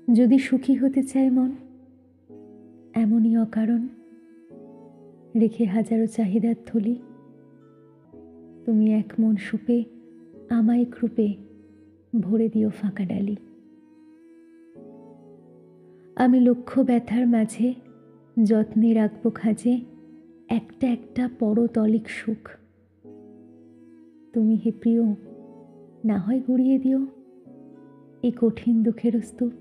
যদি সুখী হতে চায় মন, এমনই অকারণ রেখে হাজারো চাহিদার থলি, তুমি এক মন সুপে আমায় ক্রূপে ভরে দিও ফাঁকা ডালি। আমি লক্ষ ব্যথার মাঝে যত্নে রাখবো খাজে একটা একটা পরতলিক সুখ। তুমি হে প্রিয় না হয় গুড়িয়ে দিও এই কঠিন দুঃখের স্তূপ।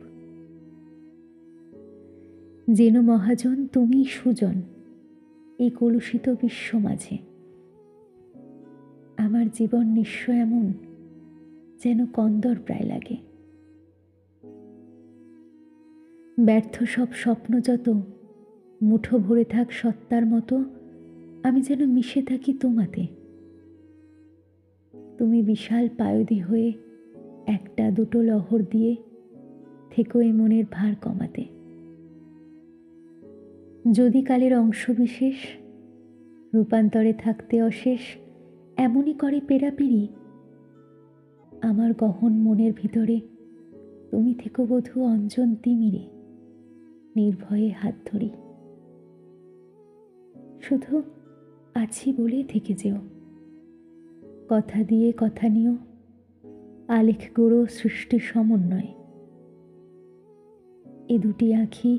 যেন মহাজন তুমি সুজন এই কলুষিত বিশ্ব মাঝে। আমার জীবন নিঃস্ব এমন যেন কন্দর প্রায় লাগে। ব্যর্থ সব স্বপ্ন যত মুঠো ভরে থাক সত্তার মতো, আমি যেন মিশে থাকি তোমাতে। তুমি বিশাল পায়দি হয়ে একটা দুটো লহর দিয়ে থেকো এ মনের ভার কমাতে। যদি কালের অংশ বিশেষ রূপান্তরে থাকতে অশেষ এমনই করে পেরাপেরি, আমার গহন মনের ভিতরে তুমি থেকো বধূ অঞ্জন তিমিরে নির্ভয়ে হাত ধরি। শুধু আছি বলে থেকে যেও, কথা দিয়ে কথা নিও, আলেখ গড়ো সৃষ্টি সমন্বয়। এ দুটি আঁখি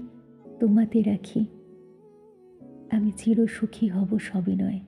তোমাতে রাখি, আমি চির সুখী হব সবিনয়।